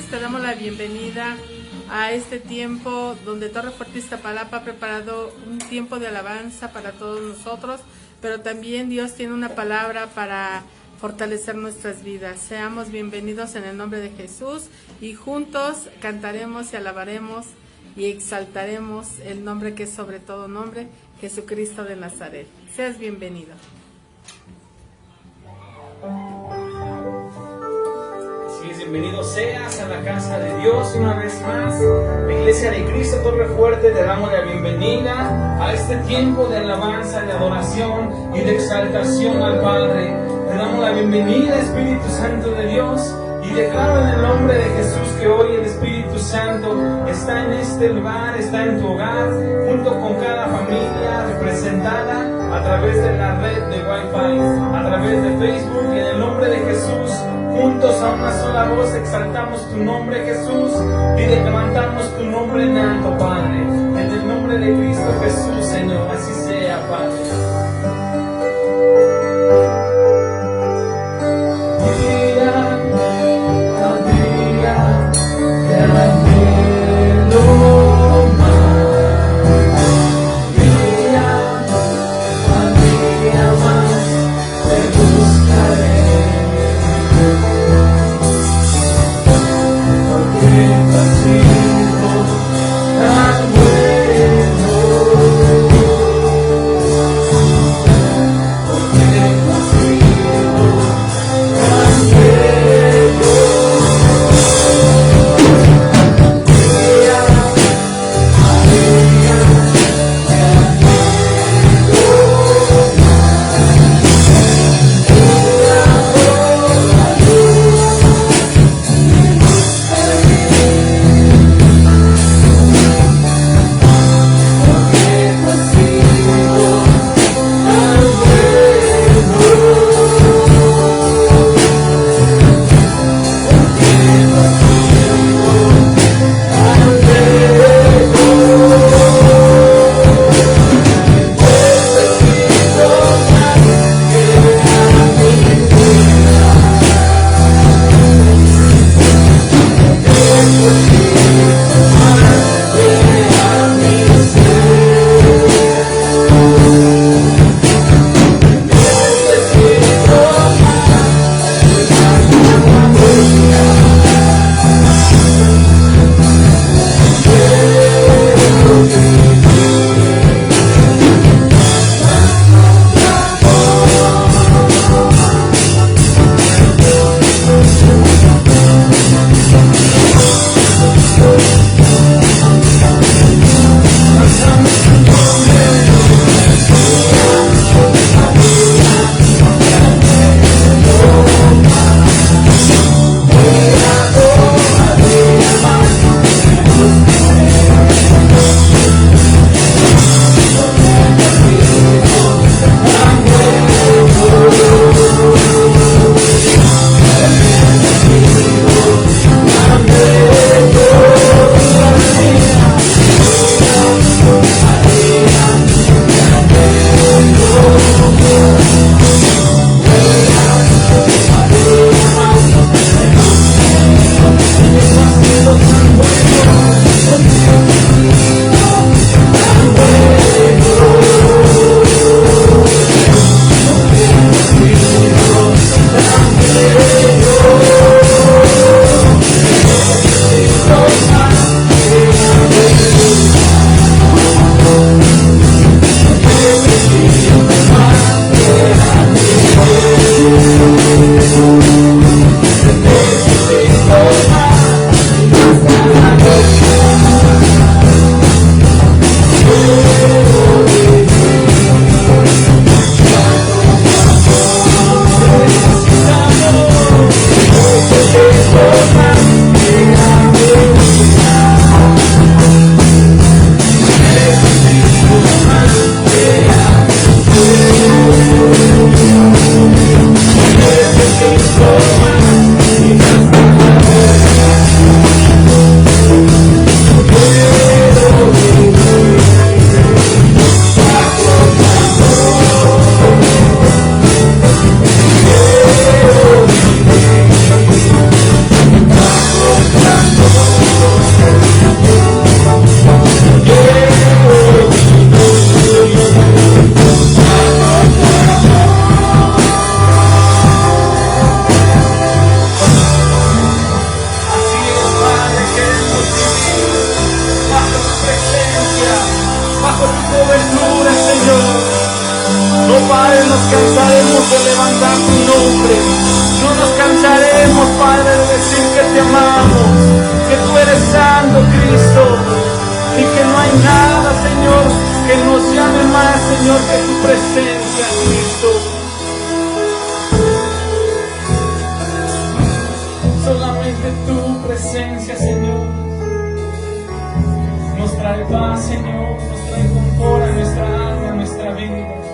Te damos la bienvenida a este tiempo donde Torre Fuerte Iztapalapa ha preparado un tiempo de alabanza para todos nosotros, pero también Dios tiene una palabra para fortalecer nuestras vidas. Seamos bienvenidos en el nombre de Jesús y juntos cantaremos y alabaremos y exaltaremos el nombre que es sobre todo nombre, Jesucristo de Nazaret. Seas bienvenido. Bienvenido seas a la casa de Dios una vez más. La Iglesia de Cristo Torre Fuerte te damos la bienvenida a este tiempo de alabanza, de adoración y de exaltación al Padre. Te damos la bienvenida, Espíritu Santo de Dios, y declaro en el nombre de Jesús que hoy el Espíritu Santo está en este lugar, está en tu hogar, junto con cada familia representada a través de la red de Wi-Fi, a través de Facebook, y en el nombre de Jesús, juntos a una sola voz exaltamos tu nombre, Jesús, y levantamos tu nombre en alto, Padre. En el nombre de Cristo Jesús, Señor, así sea, Padre. amamos, que tú eres santo, Cristo, y que no hay nada, Señor, que nos llame más, Señor, que tu presencia, Cristo. Solamente tu presencia, Señor, nos trae paz, Señor, nos trae confort a nuestra alma, a nuestra vida.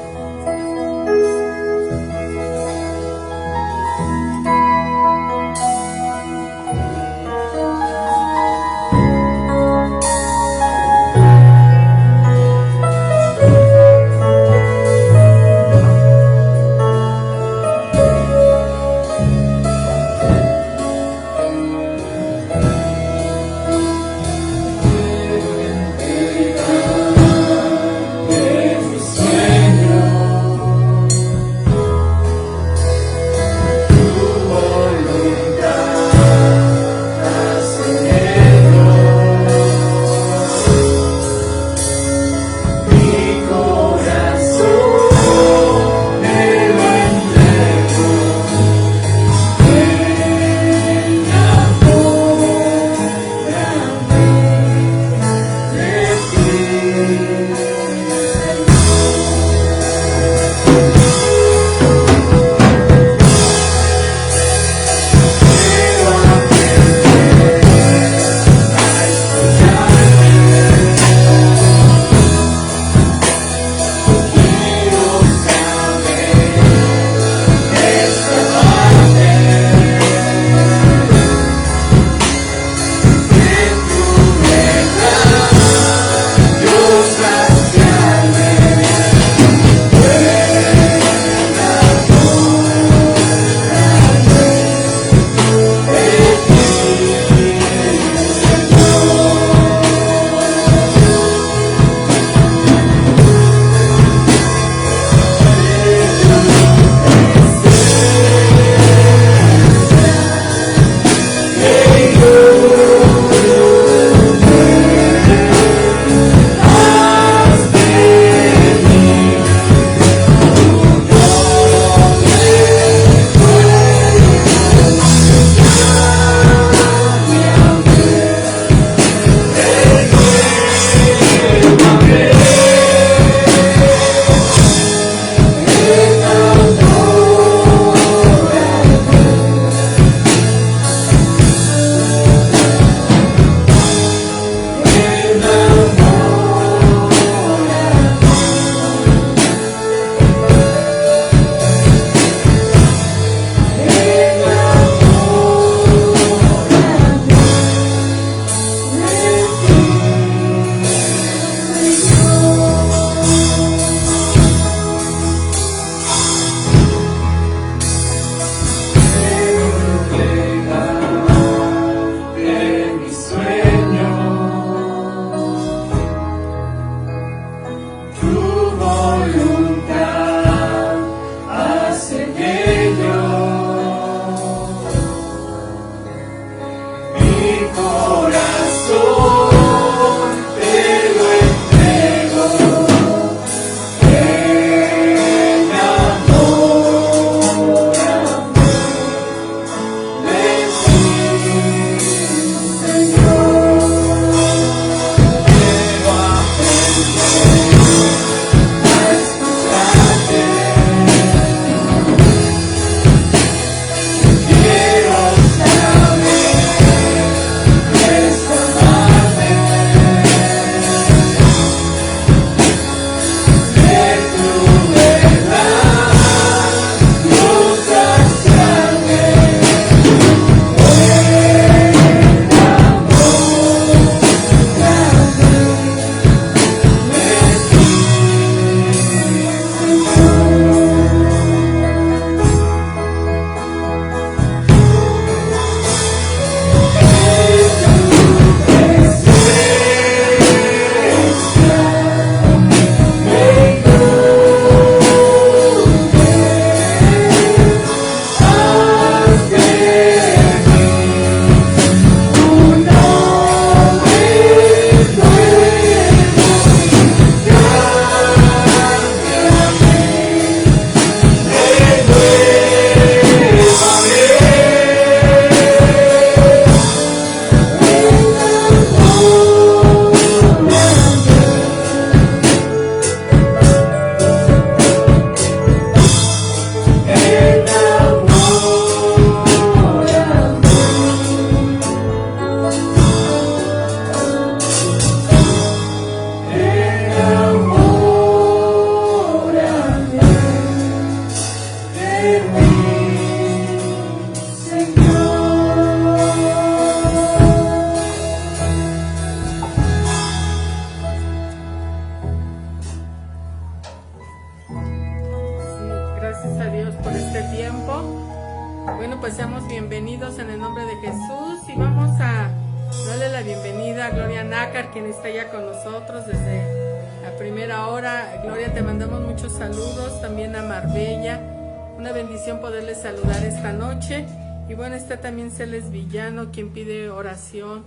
Gracias a Dios por este tiempo. Bueno, pues seamos bienvenidos en el nombre de Jesús y vamos a darle la bienvenida a Gloria Nácar, quien está ya con nosotros desde la primera hora. Gloria, te mandamos muchos saludos, también a Marbella. Una bendición poderles saludar esta noche. Y bueno, está también Celes Villano, quien pide oración,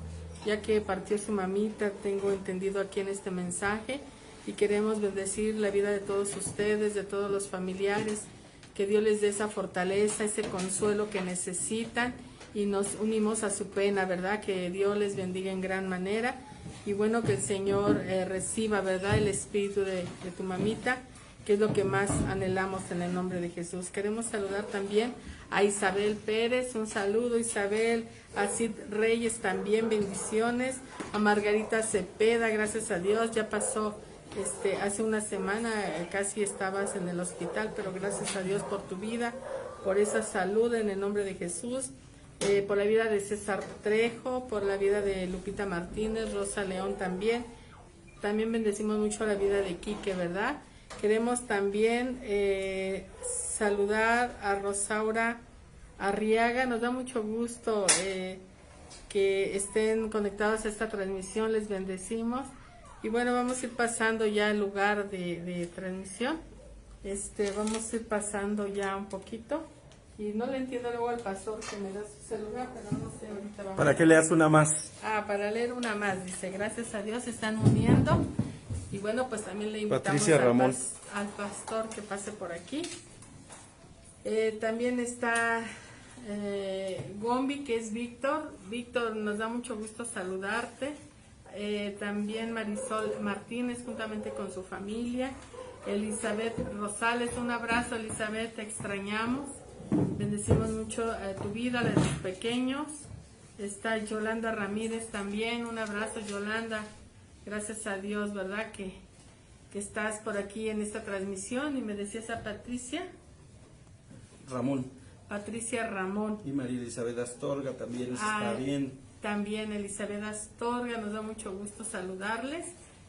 ya que partió su mamita, tengo entendido aquí en este mensaje. Y queremos bendecir la vida de todos ustedes, de todos los familiares, que Dios les dé esa fortaleza, ese consuelo que necesitan y nos unimos a su pena, ¿verdad? Que Dios les bendiga en gran manera y bueno, que el Señor reciba, ¿verdad? El espíritu de tu mamita, que es lo que más anhelamos en el nombre de Jesús. Queremos saludar también a Isabel Pérez, un saludo Isabel, a Cid Reyes también, bendiciones, a Margarita Cepeda, gracias a Dios, ya pasó. Hace una semana casi estabas en el hospital, pero gracias a Dios por tu vida, por esa salud en el nombre de Jesús, por la vida de César Trejo, por la vida de Lupita Martínez, Rosa León también. También bendecimos mucho la vida de Quique, ¿verdad? Queremos también saludar a Rosaura Arriaga, nos da mucho gusto que estén conectados a esta transmisión, les bendecimos. Y bueno, vamos a ir pasando ya al lugar de transmisión. Vamos a ir pasando ya un poquito. Y no le entiendo luego al pastor que me da su celular, pero no sé, ahorita vamos. ¿Para qué leas una más? Para leer una más, dice, gracias a Dios se están uniendo. Y bueno, pues también le invitamos Patricia Ramón. Al pastor que pase por aquí. También está Gombi, que es Víctor. Víctor, nos da mucho gusto saludarte. También Marisol Martínez juntamente con su familia, Elizabeth Rosales, un abrazo Elizabeth, te extrañamos, bendecimos mucho tu vida, la de tus pequeños. Está Yolanda Ramírez también, un abrazo Yolanda, gracias a Dios, ¿verdad? Que estás por aquí en esta transmisión. Y me decías a Patricia Ramón Y María Elizabeth Astorga también está bien. También Elizabeth Astorga, nos da mucho gusto saludarles.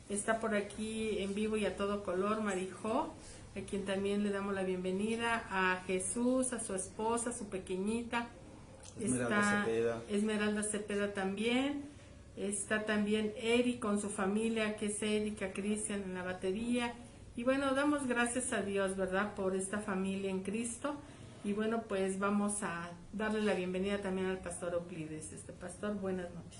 Está por aquí en vivo y a todo color Marijó, a quien también le damos la bienvenida. A Jesús, a su esposa, su pequeñita. Esmeralda Cepeda también. Está también Eri con su familia, que es Erika Cristian en la batería. Y bueno, damos gracias a Dios, ¿verdad? Por esta familia en Cristo. Y bueno, pues vamos a darle la bienvenida también al pastor Euclides. Pastor, buenas noches.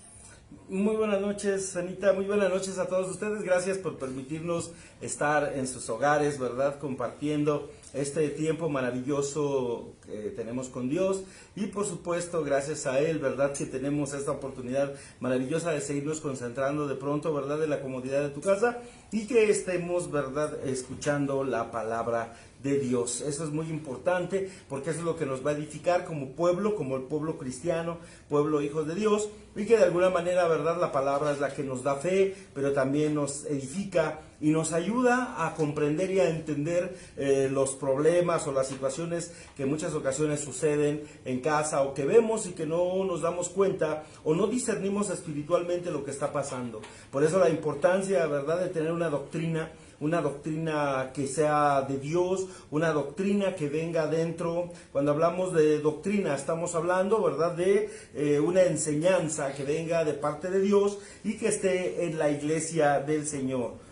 Muy buenas noches, Anita, muy buenas noches a todos ustedes. Gracias por permitirnos estar en sus hogares, ¿verdad? Compartiendo este tiempo maravilloso que tenemos con Dios. Y por supuesto, gracias a Él, ¿verdad? Que tenemos esta oportunidad maravillosa de seguirnos concentrando de pronto, ¿verdad? De la comodidad de tu casa y que estemos, ¿verdad? Escuchando la palabra de Dios. Eso es muy importante porque eso es lo que nos va a edificar como pueblo, como el pueblo cristiano, pueblo hijos de Dios, y que de alguna manera, ¿verdad? La palabra es la que nos da fe, pero también nos edifica y nos ayuda a comprender y a entender los problemas o las situaciones que en muchas ocasiones suceden en casa o que vemos y que no nos damos cuenta o no discernimos espiritualmente lo que está pasando. Por eso la importancia, ¿verdad?, de tener una doctrina que sea de Dios, una doctrina que venga dentro. Cuando hablamos de doctrina estamos hablando, ¿verdad?, de una enseñanza que venga de parte de Dios y que esté en la iglesia del Señor.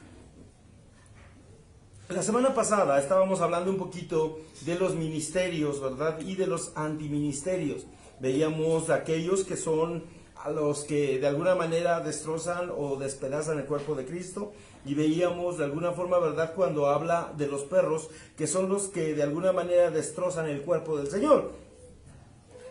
La semana pasada estábamos hablando un poquito de los ministerios, ¿verdad?, y de los antiministerios. Veíamos aquellos que son a los que de alguna manera destrozan o despedazan el cuerpo de Cristo, y veíamos de alguna forma, ¿verdad?, cuando habla de los perros, que son los que de alguna manera destrozan el cuerpo del Señor.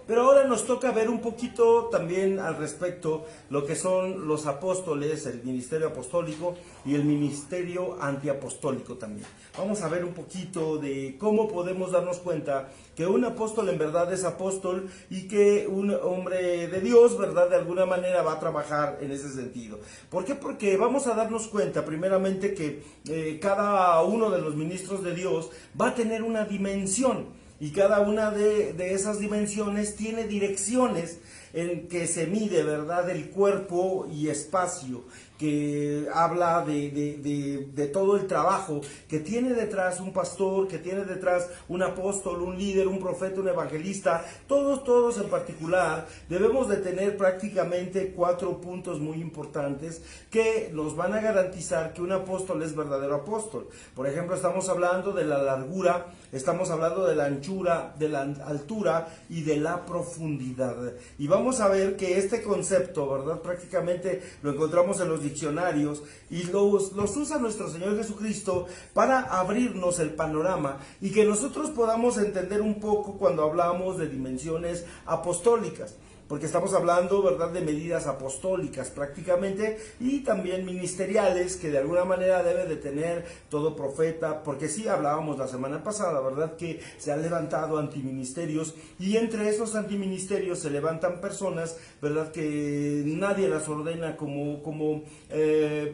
Pero ahora nos toca ver un poquito también al respecto lo que son los apóstoles, el ministerio apostólico y el ministerio antiapostólico también. Vamos a ver un poquito de cómo podemos darnos cuenta que un apóstol en verdad es apóstol y que un hombre de Dios, ¿verdad?, de alguna manera va a trabajar en ese sentido. ¿Por qué? Porque vamos a darnos cuenta primeramente que cada uno de los ministros de Dios va a tener una dimensión. y cada una de esas dimensiones tiene direcciones en que se mide, ¿verdad?, el cuerpo y espacio, que habla de todo el trabajo que tiene detrás un pastor, que tiene detrás un apóstol, un líder, un profeta, un evangelista. Todos en particular debemos de tener prácticamente 4 puntos muy importantes que nos van a garantizar que un apóstol es verdadero apóstol. Por ejemplo, estamos hablando de la largura, estamos hablando de la anchura, de la altura y de la profundidad. Y vamos a ver que este concepto, ¿verdad?, prácticamente lo encontramos en los diccionarios y los usa nuestro Señor Jesucristo para abrirnos el panorama y que nosotros podamos entender un poco cuando hablamos de dimensiones apostólicas. Porque estamos hablando, ¿verdad?, de medidas apostólicas prácticamente y también ministeriales que de alguna manera debe de tener todo profeta, porque sí hablábamos la semana pasada, ¿verdad?, que se han levantado antiministerios y entre esos antiministerios se levantan personas, ¿verdad?, que nadie las ordena como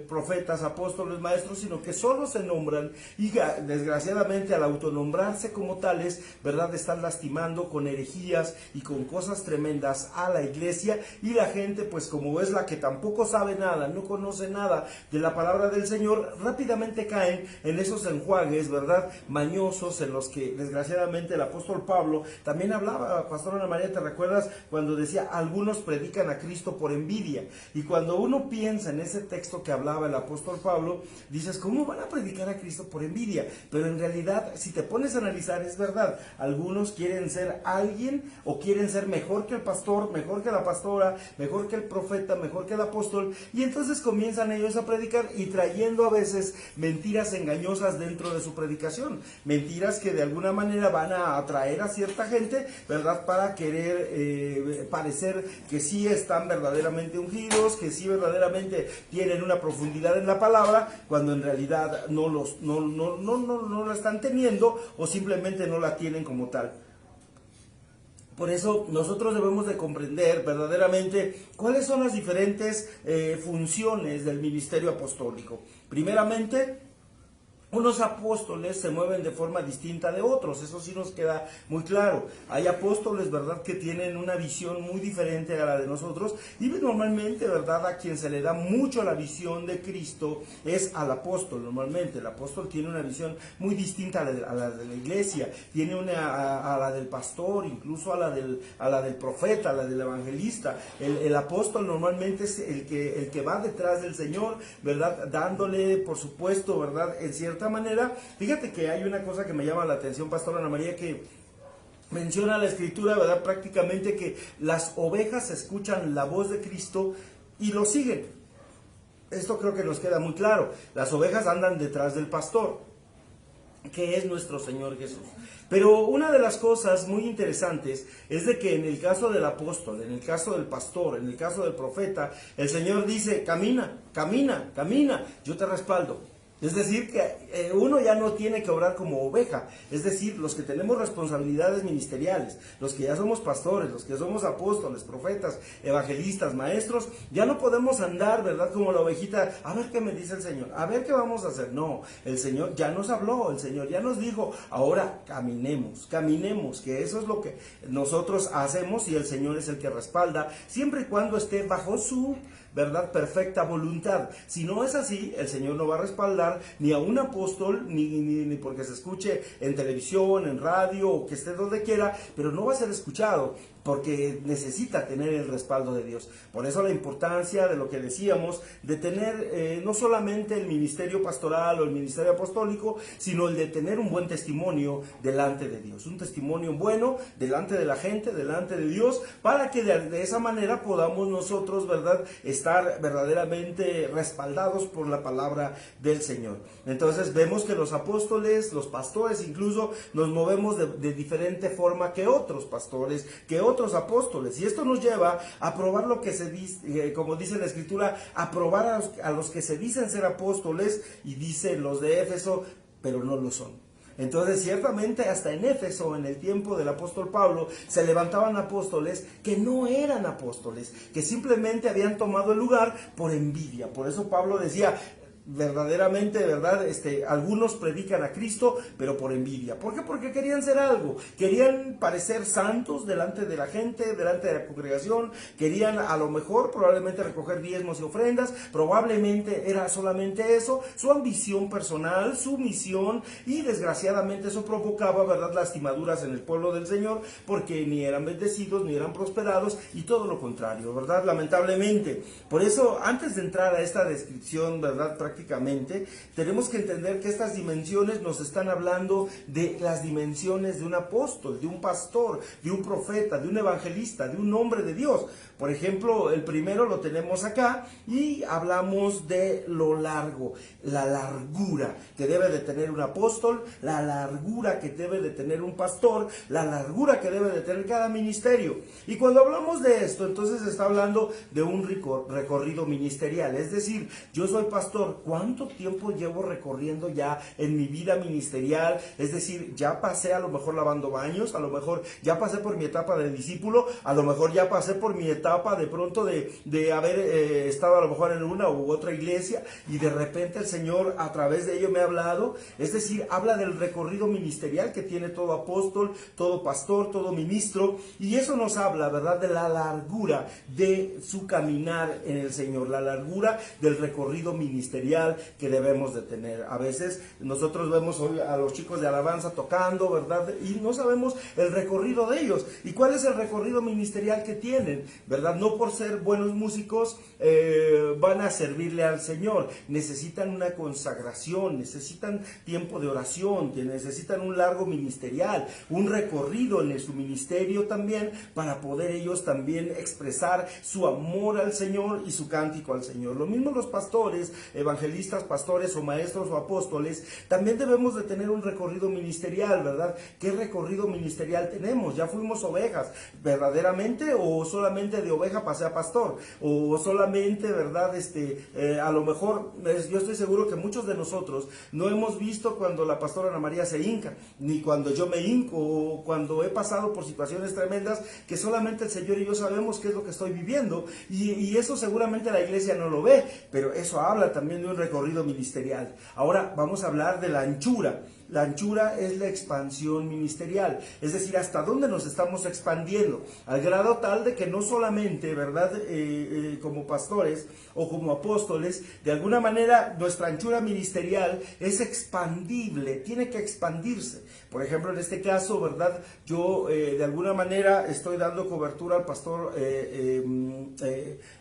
profetas, apóstoles, maestros, sino que solo se nombran y desgraciadamente al autonombrarse como tales, ¿verdad?, están lastimando con herejías y con cosas tremendas a la iglesia, y la gente, pues como es la que tampoco sabe nada, no conoce nada de la palabra del Señor, rápidamente caen en esos enjuagues, ¿verdad?, mañosos, en los que desgraciadamente el apóstol Pablo también hablaba. Pastor Ana María, ¿te recuerdas cuando decía, algunos predican a Cristo por envidia? Y cuando uno piensa en ese texto que hablaba el apóstol Pablo, dices, ¿cómo van a predicar a Cristo por envidia? Pero en realidad, si te pones a analizar, es verdad, algunos quieren ser alguien o quieren ser mejor que el pastor, mejor que la pastora, mejor que el profeta, mejor que el apóstol, y entonces comienzan ellos a predicar y trayendo a veces mentiras engañosas dentro de su predicación, mentiras que de alguna manera van a atraer a cierta gente, ¿verdad?, para querer parecer que sí están verdaderamente ungidos, que sí verdaderamente tienen una profundidad en la palabra, cuando en realidad no la están teniendo o simplemente no la tienen como tal. Por eso nosotros debemos de comprender verdaderamente cuáles son las diferentes funciones del ministerio apostólico. Primeramente, unos apóstoles se mueven de forma distinta de otros, eso sí nos queda muy claro. Hay apóstoles, ¿verdad?, que tienen una visión muy diferente a la de nosotros, y normalmente, ¿verdad?, a quien se le da mucho la visión de Cristo es al apóstol. Normalmente el apóstol tiene una visión muy distinta a la de la iglesia, tiene a la del pastor, incluso a la del profeta, a la del evangelista. El apóstol normalmente es el que va detrás del Señor, ¿verdad?, dándole, por supuesto, ¿verdad?, en cierta manera. Fíjate que hay una cosa que me llama la atención, Pastor Ana María, que menciona la Escritura, ¿verdad?, prácticamente que las ovejas escuchan la voz de Cristo y lo siguen. Esto creo que nos queda muy claro. Las ovejas andan detrás del pastor, que es nuestro Señor Jesús. Pero una de las cosas muy interesantes es de que en el caso del apóstol, en el caso del pastor, en el caso del profeta, el Señor dice, camina, camina, camina, yo te respaldo. Es decir, que uno ya no tiene que obrar como oveja, es decir, los que tenemos responsabilidades ministeriales, los que ya somos pastores, los que somos apóstoles, profetas, evangelistas, maestros, ya no podemos andar, ¿verdad?, como la ovejita, a ver qué me dice el Señor, a ver qué vamos a hacer. No, el Señor ya nos habló, el Señor ya nos dijo, ahora caminemos, que eso es lo que nosotros hacemos y el Señor es el que respalda, siempre y cuando esté bajo su, ¿verdad?, perfecta voluntad. Si no es así, el Señor no va a respaldar ni a un apóstol, ni porque se escuche en televisión, en radio, o que esté donde quiera, pero no va a ser escuchado, porque necesita tener el respaldo de Dios. Por eso la importancia de lo que decíamos, de tener no solamente el ministerio pastoral o el ministerio apostólico, sino el de tener un buen testimonio delante de Dios, un testimonio bueno delante de la gente, delante de Dios, para que de esa manera podamos nosotros, ¿verdad?, estar verdaderamente respaldados por la palabra del Señor. Entonces vemos que los apóstoles, los pastores incluso, nos movemos de diferente forma que otros pastores, que otros apóstoles, y esto nos lleva a probar lo que se dice, como dice la Escritura, a probar a los que se dicen ser apóstoles, y dicen los de Éfeso, pero no lo son. Entonces, ciertamente hasta en Éfeso, en el tiempo del apóstol Pablo, se levantaban apóstoles que no eran apóstoles, que simplemente habían tomado el lugar por envidia. Por eso Pablo decía, verdaderamente, ¿verdad? Algunos predican a Cristo, pero por envidia. ¿Por qué? Porque querían ser algo, querían parecer santos delante de la gente, delante de la congregación, querían a lo mejor probablemente recoger diezmos y ofrendas, probablemente era solamente eso, su ambición personal, su misión, y desgraciadamente eso provocaba, ¿verdad?, lastimaduras en el pueblo del Señor, porque ni eran bendecidos, ni eran prosperados, y todo lo contrario, ¿verdad? Lamentablemente. Por eso, antes de entrar a esta descripción, ¿verdad?, prácticamente, tenemos que entender que estas dimensiones nos están hablando de las dimensiones de un apóstol, de un pastor, de un profeta, de un evangelista, de un hombre de Dios. Por ejemplo, el primero lo tenemos acá y hablamos de lo largo, la largura que debe de tener un apóstol, la largura que debe de tener un pastor, la largura que debe de tener cada ministerio. Y cuando hablamos de esto, entonces está hablando de un recorrido ministerial. Es decir, yo soy pastor, ¿cuánto tiempo llevo recorriendo ya en mi vida ministerial? Es decir, ya pasé a lo mejor lavando baños, a lo mejor ya pasé por mi etapa de discípulo, a lo mejor ya pasé por mi etapa de pronto de haber estado a lo mejor en una u otra iglesia, y de repente el Señor a través de ello me ha hablado. Es decir, habla del recorrido ministerial que tiene todo apóstol, todo pastor, todo ministro, y eso nos habla, ¿verdad?, de la largura de su caminar en el Señor, la largura del recorrido ministerial que debemos de tener. A veces nosotros vemos hoy a los chicos de alabanza tocando, ¿verdad?, y no sabemos el recorrido de ellos. ¿Y cuál es el recorrido ministerial que tienen? ¿Verdad? No por ser buenos músicos van a servirle al Señor. Necesitan una consagración, necesitan tiempo de oración, necesitan un largo ministerial, un recorrido en su ministerio también, para poder ellos también expresar su amor al Señor y su cántico al Señor. Lo mismo los pastores, evangelistas, pastores o maestros o apóstoles, también debemos de tener un recorrido ministerial, ¿verdad? ¿Qué recorrido ministerial tenemos? ¿Ya fuimos ovejas verdaderamente, o solamente de oveja pasé a pastor? O solamente, ¿verdad? A lo mejor, yo estoy seguro que muchos de nosotros no hemos visto cuando la pastora Ana María se hinca, ni cuando yo me hinco, o cuando he pasado por situaciones tremendas que solamente el Señor y yo sabemos qué es lo que estoy viviendo, y eso seguramente la iglesia no lo ve, pero eso habla también de un recorrido ministerial. Ahora vamos a hablar de la anchura. La anchura es la expansión ministerial, es decir, hasta dónde nos estamos expandiendo, al grado tal de que no solamente, ¿verdad?, como pastores o como apóstoles, de alguna manera nuestra anchura ministerial es expandible, tiene que expandirse. Por ejemplo, en este caso, ¿verdad?, yo de alguna manera estoy dando cobertura al pastor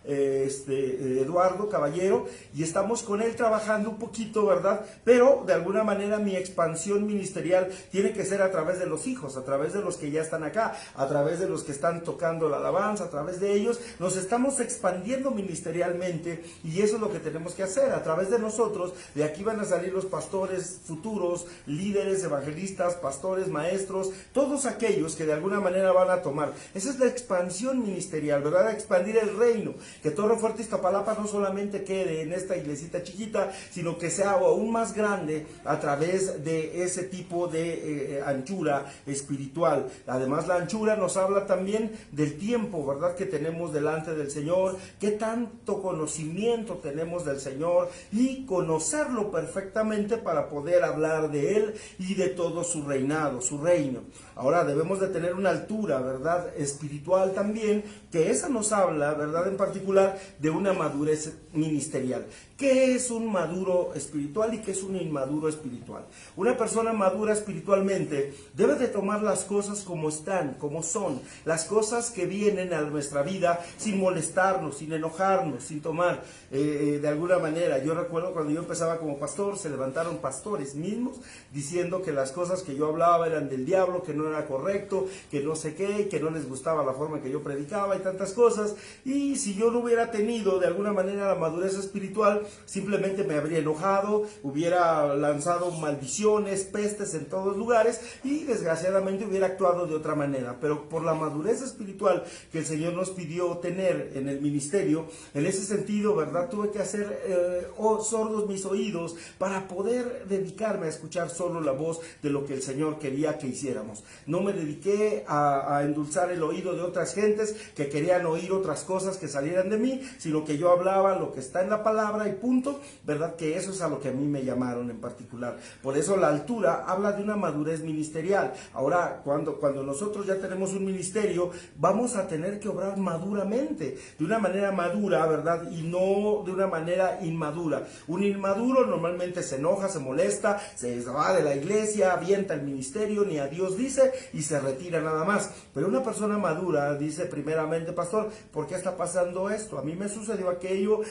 Eduardo Caballero, y estamos con él trabajando un poquito, ¿verdad?, pero de alguna manera mi expansión ministerial tiene que ser a través de los hijos, a través de los que ya están acá, a través de los que están tocando la alabanza, a través de ellos nos estamos expandiendo ministerialmente, y eso es lo que tenemos que hacer. A través de nosotros, de aquí van a salir los pastores futuros, líderes, evangelistas, pastores, maestros, todos aquellos que de alguna manera van a tomar. Esa es la expansión ministerial, ¿verdad? Expandir el reino, que Torre Fuerte Iztapalapa no solamente quede en esta iglesita chiquita, sino que sea aún más grande a través de ese tipo de anchura espiritual. Además, la anchura nos habla también del tiempo, ¿verdad?, que tenemos delante del Señor, qué tanto conocimiento tenemos del Señor, y conocerlo perfectamente para poder hablar de Él y de todo su reinado, su reino. Ahora debemos de tener una altura, ¿verdad?, espiritual también, que esa nos habla, ¿verdad?, en particular de una madurez ministerial. ¿Qué es un maduro espiritual y qué es un inmaduro espiritual? Una persona madura espiritualmente debe de tomar las cosas como están, como son, las cosas que vienen a nuestra vida sin molestarnos, sin enojarnos, sin tomar de alguna manera. Yo recuerdo cuando yo empezaba como pastor, se levantaron pastores mismos diciendo que las cosas que yo hablaba eran del diablo, que no era correcto, que no sé qué, que no les gustaba la forma en que yo predicaba y tantas cosas. Y si yo no hubiera tenido de alguna manera la madurez espiritual, simplemente me habría enojado, hubiera lanzado maldiciones, pestes en todos lugares, y desgraciadamente hubiera actuado de otra manera. Pero por la madurez espiritual que el Señor nos pidió tener en el ministerio, en ese sentido, ¿verdad?, tuve que hacer sordos mis oídos para poder dedicarme a escuchar solo la voz de lo que el Señor quería que hiciéramos. no me dediqué a endulzar el oído de otras gentes que querían oír otras cosas que salieran de mí, sino que yo hablaba lo que está en la palabra y punto, ¿verdad? Que eso es a lo que a mí me llamaron en particular. Por eso la altura habla de una madurez ministerial. Ahora, cuando nosotros ya tenemos un ministerio, vamos a tener que obrar maduramente, de una manera madura, ¿verdad? Y no de una manera inmadura. Un inmaduro normalmente se enoja, se molesta, se va de la iglesia, avienta el ministerio, ni a Dios dice y se retira nada más. Pero una persona madura dice primeramente, pastor, ¿por qué está pasando esto? A mí me sucedió aquello,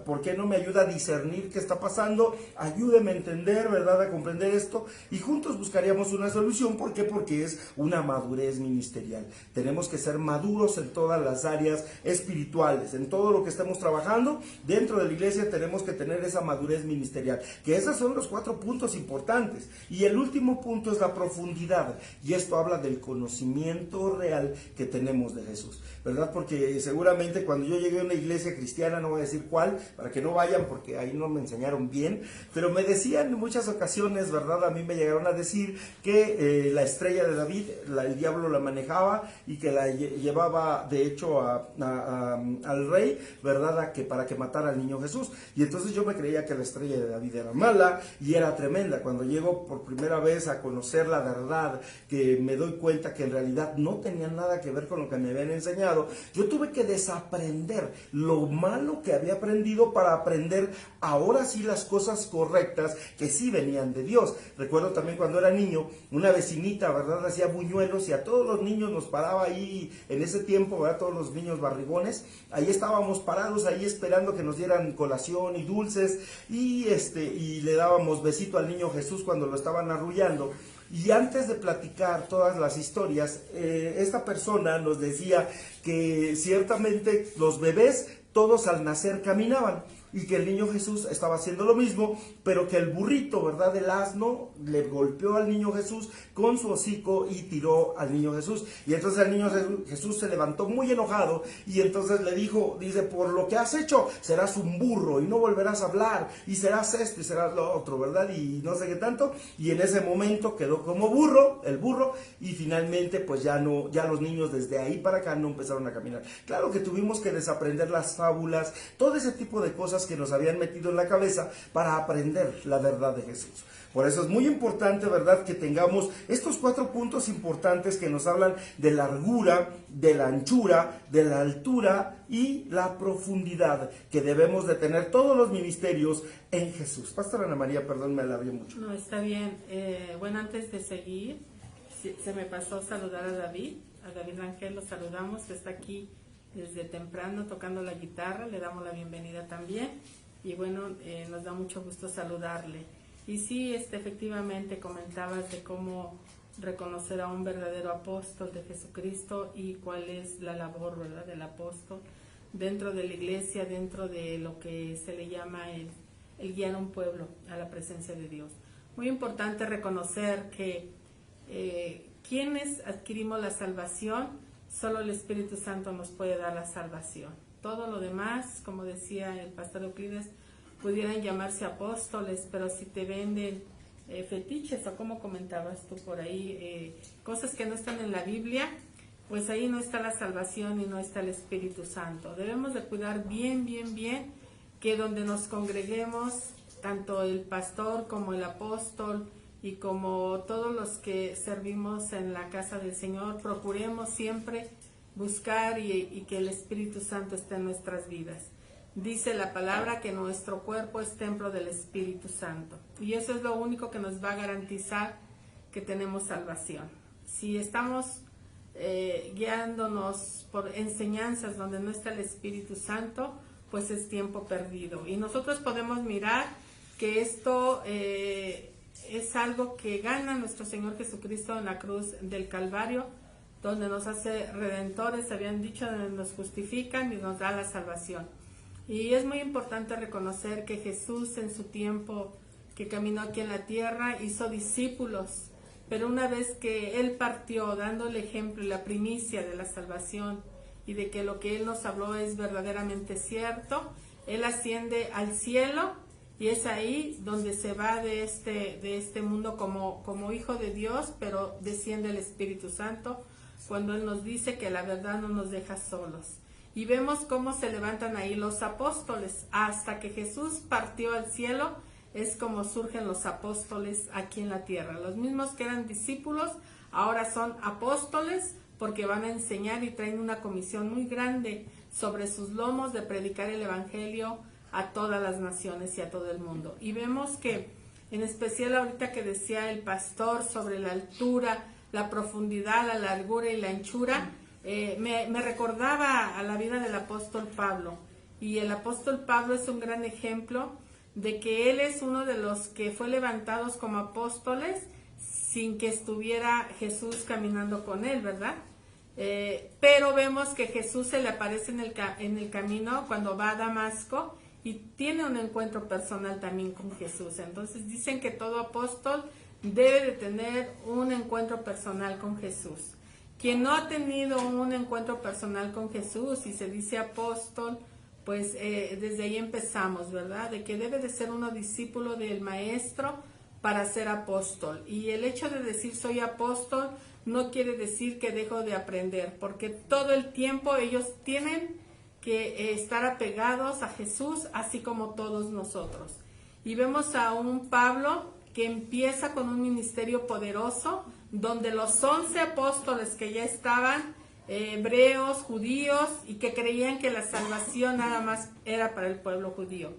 ¿por qué no me ayuda a discernir qué está pasando? Ayúdeme a entender, ¿verdad? A comprender esto y juntos buscaríamos una solución. ¿Por qué? Porque es una madurez ministerial. Tenemos que ser maduros en todas las áreas espirituales, en todo lo que estemos trabajando dentro de la iglesia tenemos que tener esa madurez ministerial, que esos son los 4 puntos importantes. Y el último punto es la profundidad, y esto habla del conocimiento real que tenemos de Jesús, ¿verdad? Porque seguramente cuando yo llegué a una iglesia cristiana, no voy a decir cuál, para que no vayan porque ahí no me enseñaron bien, pero me decían en muchas ocasiones, ¿verdad? A mí me llegaron a decir que la estrella de David, el diablo la manejaba y que la llevaba de hecho al rey, ¿verdad? Para que matara al niño Jesús. Y entonces yo me creía que la estrella de David era mala y era tremenda. Cuando llego por primera vez a conocer la verdad, que me doy cuenta que en realidad no tenía nada que ver con lo que me habían enseñado, yo tuve que desaprender lo malo que había aprendido para aprender ahora sí las cosas correctas que sí venían de Dios. Recuerdo también cuando era niño, una vecinita, ¿verdad? Hacía buñuelos y a todos los niños nos paraba ahí en ese tiempo, ¿verdad? Todos los niños barrigones, ahí estábamos parados ahí esperando que nos dieran colación y dulces y le dábamos besito al niño Jesús cuando lo estaban arrullando. Y antes de platicar todas las historias, esta persona nos decía que ciertamente los bebés todos al nacer caminaban y que el niño Jesús estaba haciendo lo mismo, pero que el burrito, ¿verdad? El asno le golpeó al niño Jesús con su hocico y tiró al niño Jesús. Y entonces el niño Jesús se levantó muy enojado y entonces le dijo, dice, por lo que has hecho serás un burro y no volverás a hablar y serás esto y serás lo otro, ¿verdad? Y no sé qué tanto. Y en ese momento quedó como burro, el burro, y finalmente pues ya los niños desde ahí para acá no empezaron a caminar. Claro que tuvimos que desaprender las fábulas, todo ese tipo de cosas que nos habían metido en la cabeza para aprender la verdad de Jesús. Por eso es muy importante, ¿verdad?, que tengamos estos 4 puntos importantes que nos hablan de la largura, de la anchura, de la altura y la profundidad que debemos de tener todos los ministerios en Jesús. Pastora Ana María, perdón, me alargué mucho. No, está bien. Bueno, antes de seguir, se me pasó saludar a David Rangel, lo saludamos, que está aquí desde temprano tocando la guitarra, le damos la bienvenida también y bueno, nos da mucho gusto saludarle. Y sí, efectivamente comentabas de cómo reconocer a un verdadero apóstol de Jesucristo y cuál es la labor, ¿verdad?, del apóstol dentro de la iglesia, dentro de lo que se le llama el guiar a un pueblo a la presencia de Dios. Muy importante reconocer que quienes adquirimos la salvación, solo el Espíritu Santo nos puede dar la salvación. Todo lo demás, como decía el pastor Euclides, pudieran llamarse apóstoles, pero si te venden fetiches o como comentabas tú por ahí, cosas que no están en la Biblia, pues ahí no está la salvación y no está el Espíritu Santo. Debemos de cuidar bien, bien, bien que donde nos congreguemos, tanto el pastor como el apóstol y como todos los que servimos en la casa del Señor, procuremos siempre buscar y que el Espíritu Santo esté en nuestras vidas. Dice la palabra que nuestro cuerpo es templo del Espíritu Santo y eso es lo único que nos va a garantizar que tenemos salvación. Si estamos guiándonos por enseñanzas donde no está el Espíritu Santo, pues es tiempo perdido. Y nosotros podemos mirar que esto es algo que gana nuestro Señor Jesucristo en la cruz del Calvario, donde nos hace redentores, habían dicho, donde nos justifican y nos da la salvación. Y es muy importante reconocer que Jesús en su tiempo que caminó aquí en la tierra hizo discípulos, pero una vez que Él partió dando el ejemplo y la primicia de la salvación y de que lo que Él nos habló es verdaderamente cierto, Él asciende al cielo y es ahí donde se va de este mundo como hijo de Dios, pero desciende el Espíritu Santo cuando Él nos dice que la verdad no nos deja solos. Y vemos cómo se levantan ahí los apóstoles. Hasta que Jesús partió al cielo, es como surgen los apóstoles aquí en la tierra. Los mismos que eran discípulos, ahora son apóstoles, porque van a enseñar y traen una comisión muy grande sobre sus lomos de predicar el Evangelio a todas las naciones y a todo el mundo. Y vemos que, en especial ahorita que decía el pastor sobre la altura, la profundidad, la largura y la anchura, me recordaba a la vida del apóstol Pablo. Y el apóstol Pablo es un gran ejemplo de que él es uno de los que fue levantados como apóstoles sin que estuviera Jesús caminando con él, ¿verdad? Pero vemos que Jesús se le aparece en el camino cuando va a Damasco y tiene un encuentro personal también con Jesús. Entonces dicen que todo apóstol debe de tener un encuentro personal con Jesús. Quien no ha tenido un encuentro personal con Jesús y se dice apóstol, pues desde ahí empezamos, ¿verdad? De que debe de ser uno discípulo del maestro para ser apóstol. Y el hecho de decir soy apóstol no quiere decir que dejo de aprender, porque todo el tiempo ellos tienen que estar apegados a Jesús, así como todos nosotros. Y vemos a un Pablo que empieza con un ministerio poderoso, donde los 11 apóstoles que ya estaban, hebreos, judíos, y que creían que la salvación nada más era para el pueblo judío.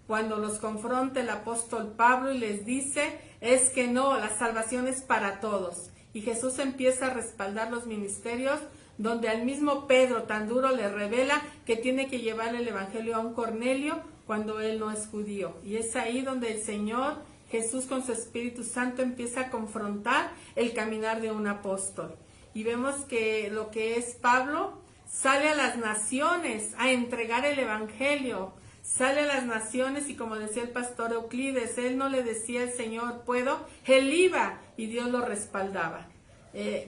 Cuando los confronta el apóstol Pablo y les dice, es que no, la salvación es para todos. Y Jesús empieza a respaldar los ministerios, donde al mismo Pedro tan duro le revela que tiene que llevar el evangelio a un Cornelio cuando él no es judío. Y es ahí donde el Señor Jesús con su Espíritu Santo empieza a confrontar el caminar de un apóstol. Y vemos que lo que es Pablo sale a las naciones a entregar el evangelio, sale a las naciones y como decía el pastor Euclides, él no le decía al Señor puedo, él iba y Dios lo respaldaba.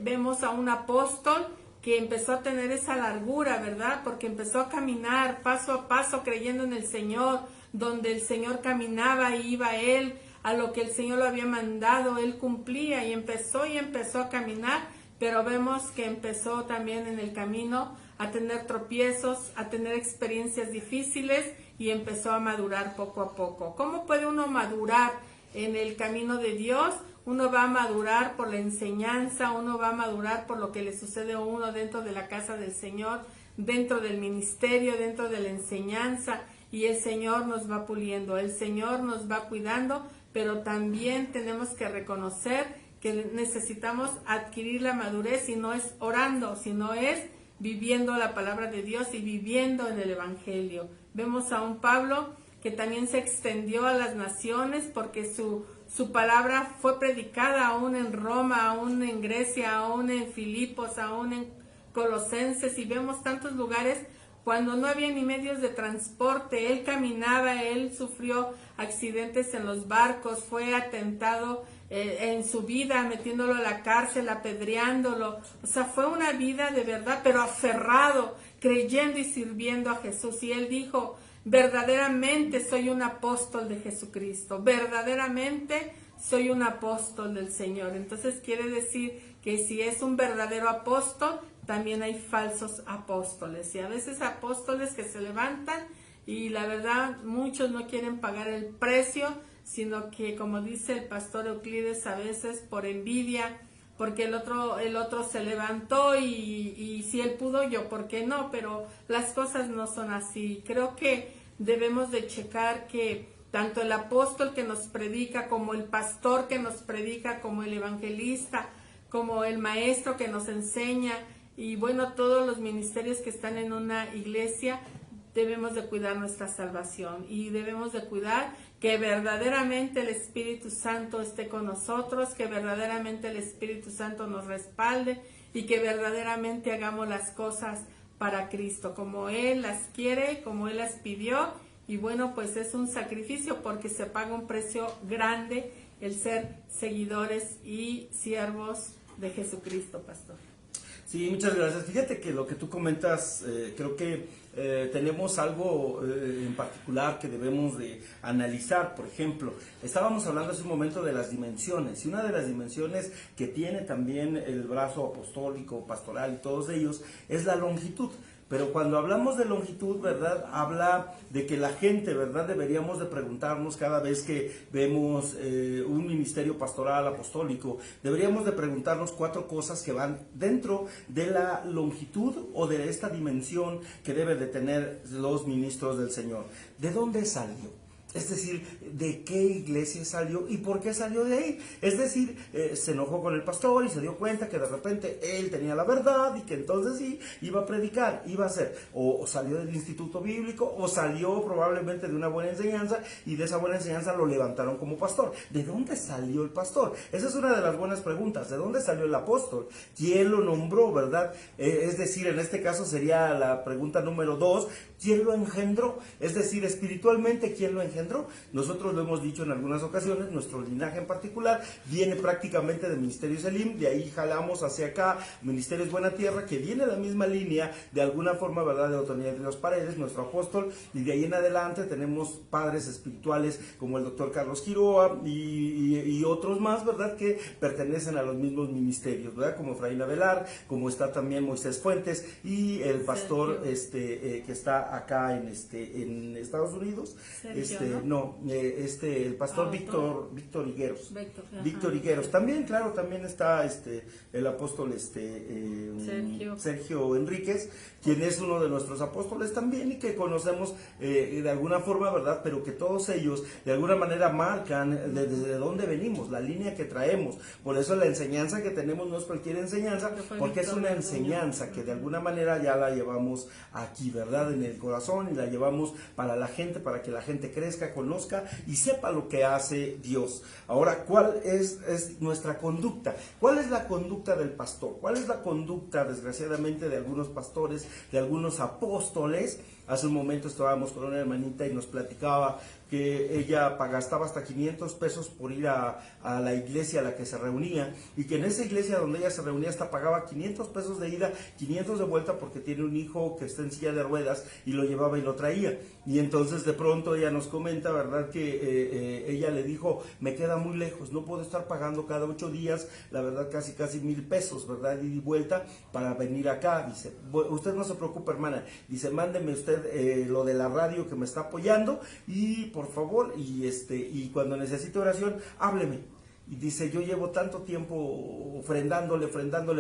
Vemos a un apóstol que empezó a tener esa largura, ¿verdad? Porque empezó a caminar paso a paso creyendo en el Señor, donde el Señor caminaba y iba él, a lo que el Señor lo había mandado, él cumplía y empezó a caminar, pero vemos que empezó también en el camino a tener tropiezos, a tener experiencias difíciles y empezó a madurar poco a poco. ¿Cómo puede uno madurar en el camino de Dios? Uno va a madurar por la enseñanza, uno va a madurar por lo que le sucede a uno dentro de la casa del Señor, dentro del ministerio, dentro de la enseñanza, y el Señor nos va puliendo, el Señor nos va cuidando, pero también tenemos que reconocer que necesitamos adquirir la madurez y no es orando, sino es viviendo la palabra de Dios y viviendo en el Evangelio. Vemos a un Pablo que también se extendió a las naciones porque su palabra fue predicada aún en Roma, aún en Grecia, aún en Filipos, aún en Colosenses, y vemos tantos lugares cuando no había ni medios de transporte. Él caminaba, él sufrió accidentes en los barcos, fue atentado en su vida, metiéndolo a la cárcel, apedreándolo. O sea, fue una vida de verdad, pero aferrado, creyendo y sirviendo a Jesús. Y él dijo, verdaderamente soy un apóstol de Jesucristo, verdaderamente soy un apóstol del Señor. Entonces quiere decir que si es un verdadero apóstol, también hay falsos apóstoles. Y a veces apóstoles que se levantan y la verdad muchos no quieren pagar el precio, sino que, como dice el pastor Euclides, a veces por envidia, porque el otro se levantó y si él pudo, yo, ¿por qué no? Pero las cosas no son así. Creo que debemos de checar que tanto el apóstol que nos predica, como el pastor que nos predica, como el evangelista, como el maestro que nos enseña, y bueno, todos los ministerios que están en una iglesia, debemos de cuidar nuestra salvación y debemos de cuidar que verdaderamente el Espíritu Santo esté con nosotros, que verdaderamente el Espíritu Santo nos respalde y que verdaderamente hagamos las cosas para Cristo, como Él las quiere, como Él las pidió. Y bueno, pues es un sacrificio porque se paga un precio grande el ser seguidores y siervos de Jesucristo, pastor. Sí, muchas gracias. Fíjate que lo que tú comentas, creo que tenemos algo en particular que debemos de analizar. Por ejemplo, estábamos hablando hace un momento de las dimensiones, y una de las dimensiones que tiene también el brazo apostólico, pastoral y todos ellos es la longitud. Pero cuando hablamos de longitud, ¿verdad? Habla de que la gente, ¿verdad? Deberíamos de preguntarnos cada vez que vemos un ministerio pastoral apostólico, deberíamos de preguntarnos 4 cosas que van dentro de la longitud o de esta dimensión que deben de tener los ministros del Señor. ¿De dónde salió? Es decir, ¿de qué iglesia salió y por qué salió de ahí? Es decir, se enojó con el pastor y se dio cuenta que de repente él tenía la verdad y que entonces sí, iba a predicar, iba a hacer, o salió del instituto bíblico, o salió probablemente de una buena enseñanza y de esa buena enseñanza lo levantaron como pastor. ¿De dónde salió el pastor? Esa es una de las buenas preguntas. ¿De dónde salió el apóstol? ¿Quién lo nombró, verdad? Es decir, en este caso sería la pregunta número 2, ¿quién lo engendró? Es decir, espiritualmente, ¿quién lo engendró? Nosotros lo hemos dicho en algunas ocasiones, nuestro linaje en particular viene prácticamente del Ministerio Selim, de ahí jalamos hacia acá, Ministerios Buena Tierra, que viene la misma línea, de alguna forma, ¿verdad?, de Autoridad de Dios Paredes, nuestro apóstol, y de ahí en adelante tenemos padres espirituales como el doctor Carlos Quiroa y otros más, ¿verdad?, que pertenecen a los mismos ministerios, ¿verdad?, como Efraín Avelar, como está también Moisés Fuentes, y el pastor que está acá en Estados Unidos, el pastor Víctor Higueros. Víctor Higueros. También, claro, también está el apóstol Sergio Enríquez, quien es uno de nuestros apóstoles también y que conocemos de alguna forma, ¿verdad? Pero que todos ellos de alguna manera marcan desde dónde venimos, la línea que traemos. Por eso la enseñanza que tenemos no es cualquier enseñanza, porque es una enseñanza que de alguna manera ya la llevamos aquí, ¿verdad? En el corazón, y la llevamos para la gente, para que la gente crezca, conozca y sepa lo que hace Dios. Ahora, ¿cuál es nuestra conducta? ¿Cuál es la conducta del pastor? ¿Cuál es la conducta, desgraciadamente, de algunos pastores, de algunos apóstoles? Hace un momento estábamos con una hermanita y nos platicaba que ella gastaba hasta 500 pesos por ir a la iglesia a la que se reunía, y que en esa iglesia donde ella se reunía hasta pagaba 500 pesos de ida, 500 de vuelta, porque tiene un hijo que está en silla de ruedas y lo llevaba y lo traía. Y entonces de pronto ella nos comenta, ¿verdad?, que ella le dijo, me queda muy lejos, no puedo estar pagando cada 8 días, la verdad casi 1,000 pesos, ¿verdad?, ida y vuelta para venir acá. Dice, usted no se preocupe, hermana, dice, mándeme usted lo de la radio que me está apoyando, y por favor, y cuando necesite oración, hábleme. Y dice, yo llevo tanto tiempo ofrendándole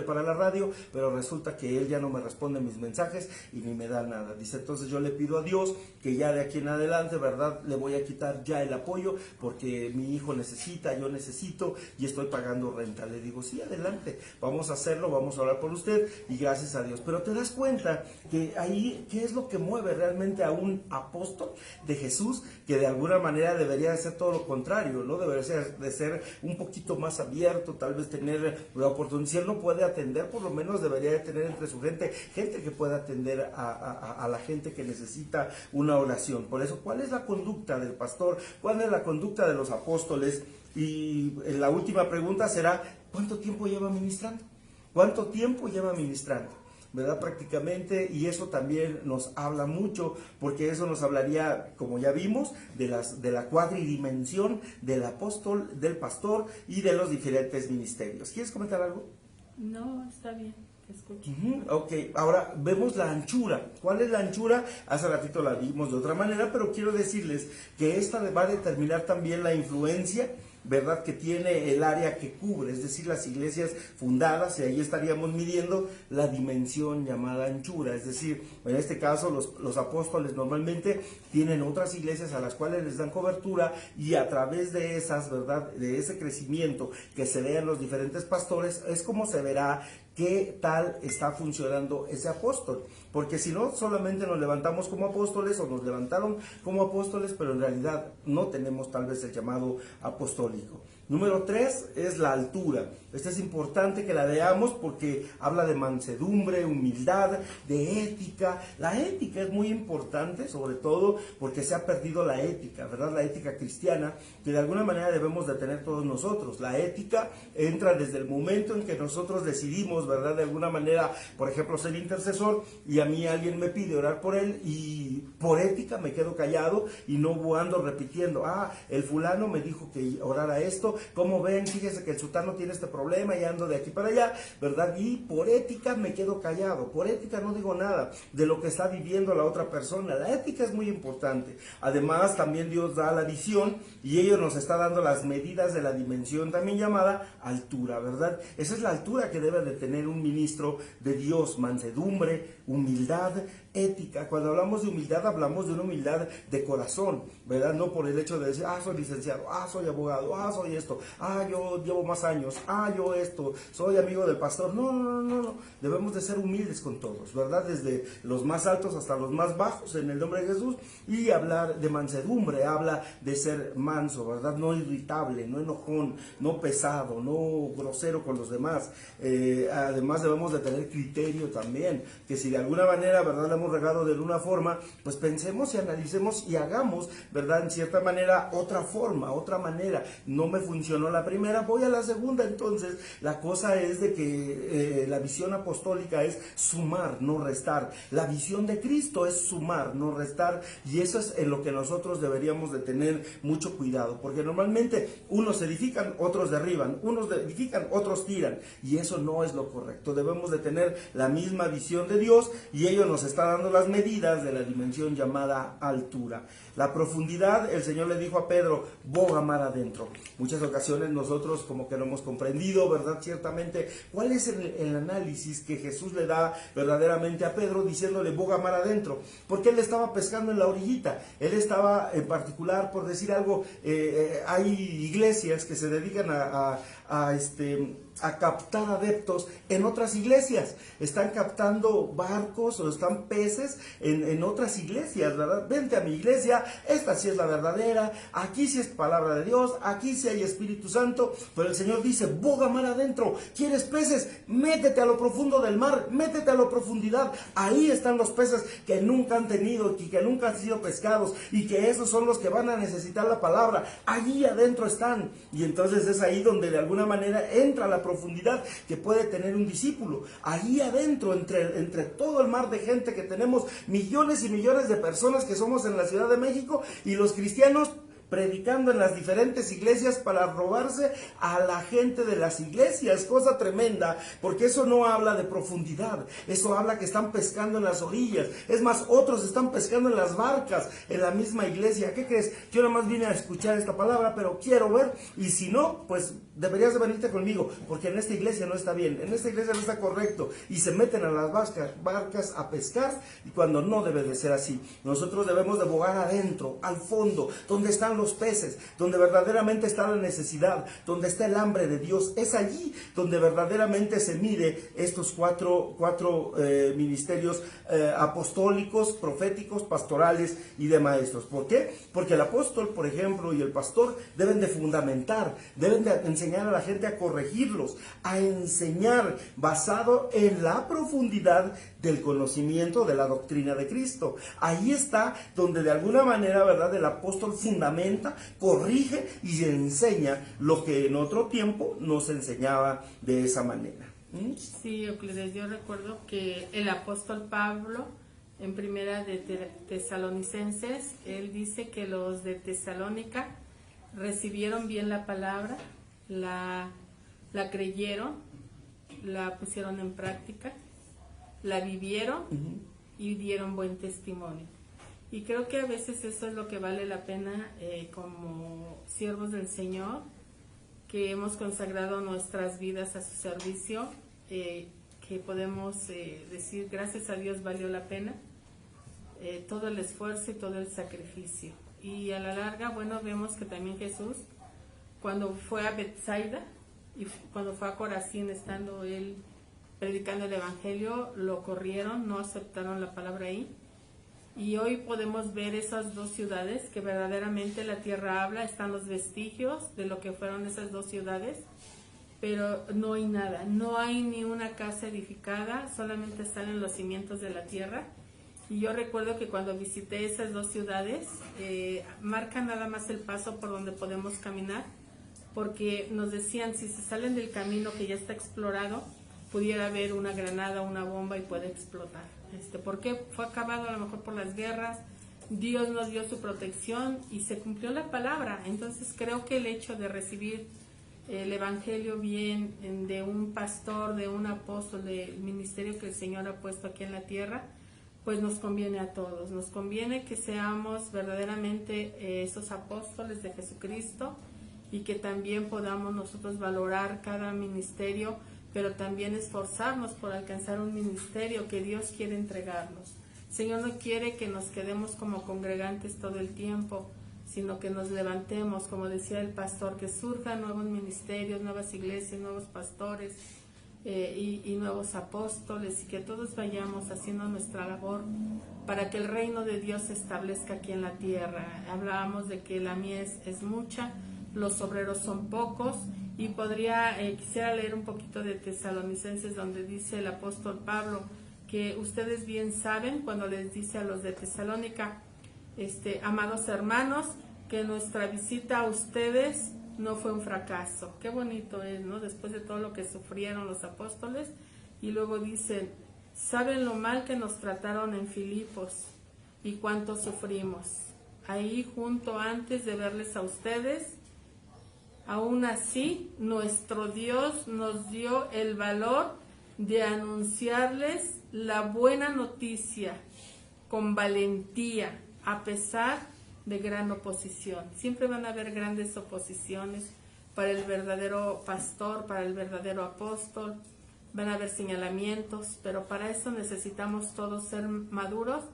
para la radio, pero resulta que él ya no me responde mis mensajes y ni me da nada. Dice, entonces yo le pido a Dios que ya de aquí en adelante, ¿verdad?, le voy a quitar ya el apoyo, porque mi hijo necesita, yo necesito, y estoy pagando renta. Le digo, sí, adelante, vamos a hacerlo, vamos a orar por usted, y gracias a Dios. Pero te das cuenta que ahí, ¿qué es lo que mueve realmente a un apóstol de Jesús? Que de alguna manera debería de ser todo lo contrario, ¿no? Debería de ser un poquito más abierto, tal vez tener la oportunidad. Si él no puede atender, por lo menos debería de tener entre su gente que pueda atender a la gente que necesita una oración. Por eso, ¿cuál es la conducta del pastor? ¿Cuál es la conducta de los apóstoles? Y la última pregunta será, ¿cuánto tiempo lleva ministrando? ¿Cuánto tiempo lleva ministrando? ¿Verdad? Prácticamente, y eso también nos habla mucho, porque eso nos hablaría, como ya vimos, de la cuadridimensión del apóstol, del pastor y de los diferentes ministerios. ¿Quieres comentar algo? No, está bien, te escucho. Ok, ahora vemos la anchura. ¿Cuál es la anchura? Hace ratito la vimos de otra manera, pero quiero decirles que esta va a determinar también la influencia, ¿verdad?, que tiene el área que cubre, es decir, las iglesias fundadas, y ahí estaríamos midiendo la dimensión llamada anchura. Es decir, en este caso los apóstoles normalmente tienen otras iglesias a las cuales les dan cobertura, y a través de esas, ¿verdad?, de ese crecimiento que se ve en los diferentes pastores, es como se verá qué tal está funcionando ese apóstol. Porque si no, solamente nos levantamos como apóstoles, o nos levantaron como apóstoles, pero en realidad no tenemos tal vez el llamado apostólico. Número 3 es la altura. Esta es importante que la veamos porque habla de mansedumbre, humildad, de ética. La ética es muy importante, sobre todo porque se ha perdido la ética, ¿verdad? La ética cristiana, que de alguna manera debemos de tener todos nosotros. La ética entra desde el momento en que nosotros decidimos, ¿verdad? De alguna manera, por ejemplo, ser intercesor y a mí alguien me pide orar por él y por ética me quedo callado y no ando repitiendo, el fulano me dijo que orara esto, como ven, fíjese que el sultano tiene este problema y ando de aquí para allá, ¿verdad? Y por ética me quedo callado, por ética no digo nada de lo que está viviendo la otra persona. La ética es muy importante. Además, también Dios da la visión y ello nos está dando las medidas de la dimensión también llamada altura, ¿verdad? Esa es la altura que debe de tener un ministro de Dios: mansedumbre, humildad, ética. Cuando hablamos de humildad, hablamos de una humildad de corazón, ¿verdad? No por el hecho de decir, soy licenciado, soy abogado, soy esto, yo llevo más años, yo esto, soy amigo del pastor. No. Debemos de ser humildes con todos, ¿verdad? Desde los más altos hasta los más bajos, en el nombre de Jesús. Y hablar de mansedumbre, habla de ser manso, ¿verdad? No irritable, no enojón, no pesado, no grosero con los demás. Además debemos de tener criterio también, que si de alguna manera, ¿verdad?, le hemos regado de una forma, pues pensemos y analicemos y hagamos, ¿verdad?, en cierta manera, otra forma, otra manera. No me funcionó la primera, voy a la segunda. Entonces, la cosa es de que la visión apostólica es sumar, no restar. La visión de Cristo es sumar, no restar, y eso es en lo que nosotros deberíamos de tener mucho cuidado, porque normalmente unos edifican, otros derriban, unos edifican, otros tiran, y eso no es lo correcto. Debemos de tener la misma visión de Dios, y ello nos está dando las medidas de la dimensión llamada altura. La profundidad, el Señor le dijo a Pedro, boga mar adentro. Muchas ocasiones nosotros como que no hemos comprendido, ¿verdad?, ciertamente, cuál es el análisis que Jesús le da verdaderamente a Pedro, diciéndole boga mar adentro, porque él estaba pescando en la orillita. Él estaba en particular, por decir algo, hay iglesias que se dedican a captar adeptos en otras iglesias. Están captando barcos o están peces en otras iglesias, ¿verdad? Vente a mi iglesia, esta sí es la verdadera, aquí sí es palabra de Dios, aquí sí hay Espíritu Santo, pero el Señor dice, boga mar adentro. ¿Quieres peces? Métete a lo profundo del mar, métete a la profundidad. Ahí están los peces que nunca han tenido y que nunca han sido pescados, y que esos son los que van a necesitar la palabra. Allí adentro están. Y entonces es ahí donde de alguna manera entra la profundidad que puede tener un discípulo. Ahí adentro, entre todo el mar de gente que tenemos, millones y millones de personas que somos en la Ciudad de México, y los cristianos predicando en las diferentes iglesias para robarse a la gente de las iglesias, cosa tremenda, porque eso no habla de profundidad, eso habla que están pescando en las orillas. Es más, otros están pescando en las barcas, en la misma iglesia. ¿Qué crees? Yo nada más vine a escuchar esta palabra, pero quiero ver, y si no, pues deberías de venirte conmigo, porque en esta iglesia no está bien, en esta iglesia no está correcto, y se meten a las barcas a pescar, y cuando no debe de ser así. Nosotros debemos de bogar adentro, al fondo, donde están los peces, donde verdaderamente está la necesidad, donde está el hambre de Dios. Es allí donde verdaderamente se mide estos cuatro ministerios apostólicos, proféticos, pastorales y de maestros. ¿Por qué? Porque el apóstol, por ejemplo, y el pastor deben de fundamentar, deben de enseñar a la gente a corregirlos, a enseñar basado en la profundidad del conocimiento de la doctrina de Cristo. Ahí está donde de alguna manera, ¿verdad?, el apóstol fundamenta, corrige y enseña lo que en otro tiempo nos enseñaba de esa manera. Sí, Euclides, yo recuerdo que el apóstol Pablo, en primera de Tesalonicenses, él dice que los de Tesalónica recibieron bien la palabra, la creyeron, la pusieron en práctica, la vivieron y dieron buen testimonio. Y creo que a veces eso es lo que vale la pena como siervos del Señor, que hemos consagrado nuestras vidas a su servicio, que podemos decir gracias a Dios valió la pena todo el esfuerzo y todo el sacrificio. Y a la larga, bueno, vemos que también Jesús, cuando fue a Betsaida y cuando fue a Corazín, estando él predicando el evangelio, lo corrieron, no aceptaron la palabra ahí. Y hoy podemos ver esas dos ciudades que verdaderamente la tierra habla, están los vestigios de lo que fueron esas dos ciudades, pero no hay nada, no hay ni una casa edificada, solamente están en los cimientos de la tierra. Y yo recuerdo que cuando visité esas dos ciudades, marca nada más el paso por donde podemos caminar, porque nos decían, si se salen del camino que ya está explorado, pudiera haber una granada, una bomba y puede explotar. Porque fue acabado a lo mejor por las guerras, Dios nos dio su protección y se cumplió la palabra. Entonces creo que el hecho de recibir el evangelio bien de un pastor, de un apóstol, del ministerio que el Señor ha puesto aquí en la tierra, pues nos conviene a todos. Nos conviene que seamos verdaderamente esos apóstoles de Jesucristo y que también podamos nosotros valorar cada ministerio, pero también esforzarnos por alcanzar un ministerio que Dios quiere entregarnos. El Señor no quiere que nos quedemos como congregantes todo el tiempo, sino que nos levantemos, como decía el pastor, que surjan nuevos ministerios, nuevas iglesias, nuevos pastores y nuevos apóstoles, y que todos vayamos haciendo nuestra labor para que el reino de Dios se establezca aquí en la tierra. Hablábamos de que la mies es mucha, los obreros son pocos, y quisiera leer un poquito de Tesalonicenses, donde dice el apóstol Pablo que ustedes bien saben cuando les dice a los de Tesalónica, amados hermanos, que nuestra visita a ustedes no fue un fracaso. Qué bonito es, ¿no? Después de todo lo que sufrieron los apóstoles, y luego dicen, saben lo mal que nos trataron en Filipos y cuánto sufrimos. Ahí junto antes de verles a ustedes, aún así, nuestro Dios nos dio el valor de anunciarles la buena noticia con valentía, a pesar de gran oposición. Siempre van a haber grandes oposiciones para el verdadero pastor, para el verdadero apóstol. Van a haber señalamientos, pero para eso necesitamos todos ser maduros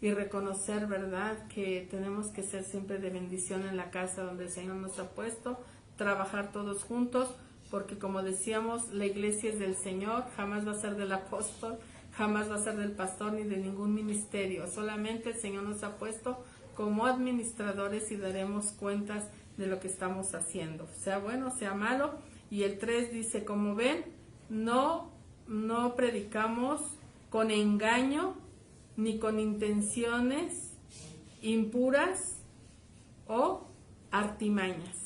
y reconocer, ¿verdad?, que tenemos que ser siempre de bendición en la casa donde el Señor nos ha puesto, trabajar todos juntos, porque como decíamos, la iglesia es del Señor, jamás va a ser del apóstol, jamás va a ser del pastor ni de ningún ministerio. Solamente el Señor nos ha puesto como administradores y daremos cuentas de lo que estamos haciendo, sea bueno, sea malo. Y el 3 dice, como ven, no predicamos con engaño ni con intenciones impuras o artimañas.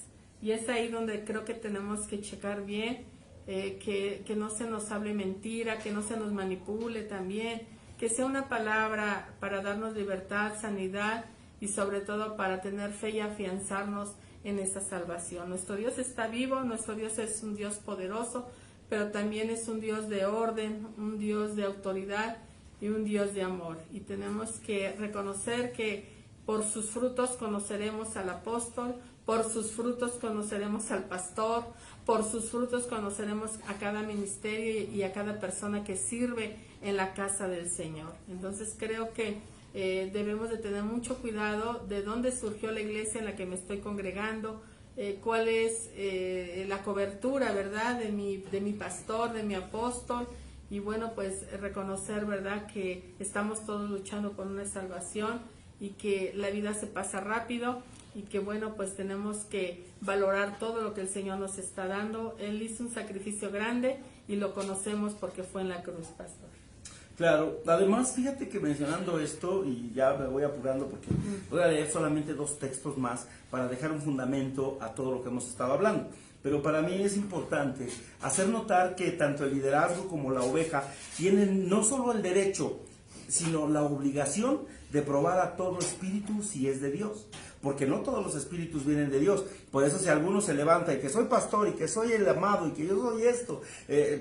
Y es ahí donde creo que tenemos que checar bien, que no se nos hable mentira, que no se nos manipule también, que sea una palabra para darnos libertad, sanidad y sobre todo para tener fe y afianzarnos en esa salvación. Nuestro Dios está vivo, nuestro Dios es un Dios poderoso, pero también es un Dios de orden, un Dios de autoridad y un Dios de amor. Y tenemos que reconocer que por sus frutos conoceremos al apóstol, por sus frutos conoceremos al pastor, por sus frutos conoceremos a cada ministerio y a cada persona que sirve en la casa del Señor. Entonces creo que debemos de tener mucho cuidado de dónde surgió la iglesia en la que me estoy congregando, cuál es la cobertura, ¿verdad?, de mi pastor, de mi apóstol. Y bueno, pues reconocer, ¿verdad?, que estamos todos luchando por una salvación y que la vida se pasa rápido y que bueno, pues tenemos que valorar todo lo que el Señor nos está dando. Él hizo un sacrificio grande y lo conocemos porque fue en la cruz, pastor. Claro, además fíjate que mencionando esto, y ya me voy apurando porque voy a leer solamente 2 textos más para dejar un fundamento a todo lo que hemos estado hablando. Pero para mí es importante hacer notar que tanto el liderazgo como la oveja tienen no solo el derecho, sino la obligación de probar a todo espíritu si es de Dios. Porque no todos los espíritus vienen de Dios. Por eso si alguno se levanta y que soy pastor y que soy el amado y que yo soy esto,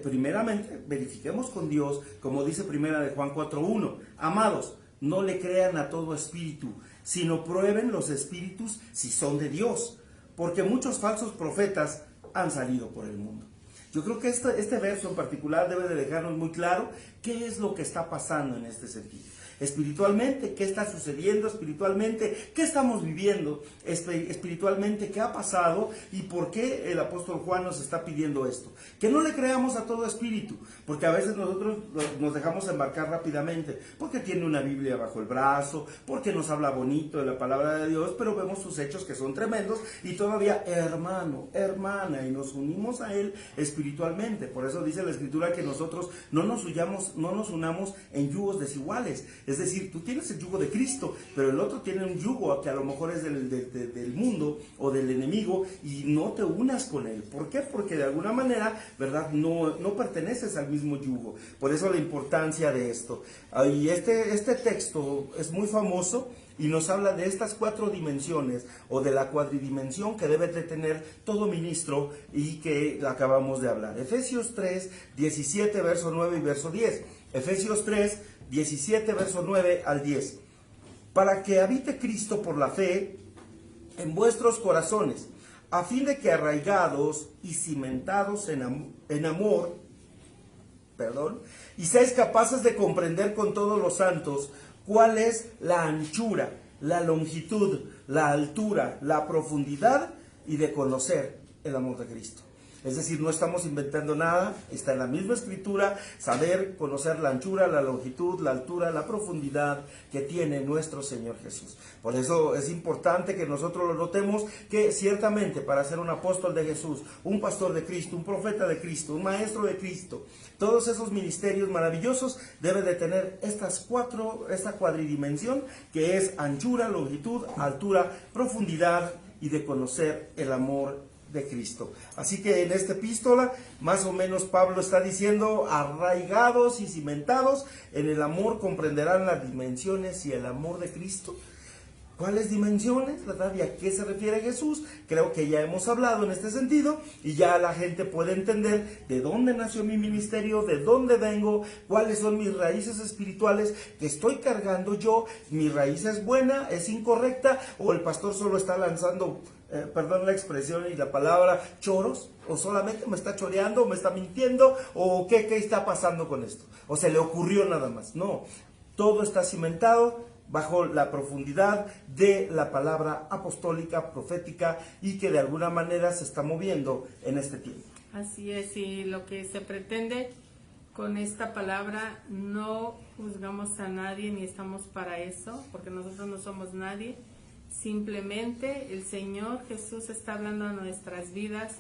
primeramente verifiquemos con Dios, como dice primera de Juan 4:1. Amados, no le crean a todo espíritu, sino prueben los espíritus si son de Dios. Porque muchos falsos profetas han salido por el mundo. Yo creo que este verso en particular debe de dejarnos muy claro ¿Qué es lo que está pasando en este sentido? Espiritualmente, ¿qué está sucediendo? Espiritualmente, ¿qué estamos viviendo? Espiritualmente, ¿qué ha pasado? ¿Y por qué el apóstol Juan nos está pidiendo esto? Que no le creamos a todo espíritu, porque a veces nosotros nos dejamos embarcar rápidamente, porque tiene una Biblia bajo el brazo, porque nos habla bonito de la palabra de Dios, pero vemos sus hechos que son tremendos, y todavía hermano, hermana, y nos unimos a él espiritualmente. Por eso dice la Escritura que nosotros no nos unamos en yugos desiguales. Es decir, tú tienes el yugo de Cristo, pero el otro tiene un yugo que a lo mejor es del mundo o del enemigo, y no te unas con él. ¿Por qué? Porque de alguna manera, ¿verdad? No perteneces al mismo yugo. Por eso la importancia de esto. Y este texto es muy famoso y nos habla de estas 4 dimensiones, o de la cuadridimensión que debe de tener todo ministro, y que acabamos de hablar. Efesios 3, 17, verso 9 y verso 10. Efesios 3, 17, verso 9 al 10. Para que habite Cristo por la fe en vuestros corazones, a fin de que arraigados y cimentados en amor, y seáis capaces de comprender con todos los santos cuál es la anchura, la longitud, la altura, la profundidad, y de conocer el amor de Cristo. Es decir, no estamos inventando nada, está en la misma Escritura, saber, conocer la anchura, la longitud, la altura, la profundidad que tiene nuestro Señor Jesús. Por eso es importante que nosotros lo notemos, que ciertamente para ser un apóstol de Jesús, un pastor de Cristo, un profeta de Cristo, un maestro de Cristo, todos esos ministerios maravillosos deben de tener esta cuadridimensión, que es anchura, longitud, altura, profundidad, y de conocer el amor de Cristo. Así que en esta epístola, más o menos Pablo está diciendo: arraigados y cimentados en el amor, comprenderán las dimensiones y el amor de Cristo. ¿Cuáles dimensiones, verdad? ¿Y a qué se refiere Jesús? Creo que ya hemos hablado en este sentido, y ya la gente puede entender de dónde nació mi ministerio, de dónde vengo, cuáles son mis raíces espirituales que estoy cargando yo. ¿Mi raíz es buena, es incorrecta, o el pastor solo está lanzando, perdón la expresión y la palabra, choros? ¿O solamente me está choreando, o me está mintiendo, o qué está pasando con esto? ¿O se le ocurrió nada más? No, todo está cimentado bajo la profundidad de la palabra apostólica, profética, y que de alguna manera se está moviendo en este tiempo. Así es, y lo que se pretende con esta palabra, no juzgamos a nadie ni estamos para eso, porque nosotros no somos nadie. Simplemente el Señor Jesús está hablando a nuestras vidas,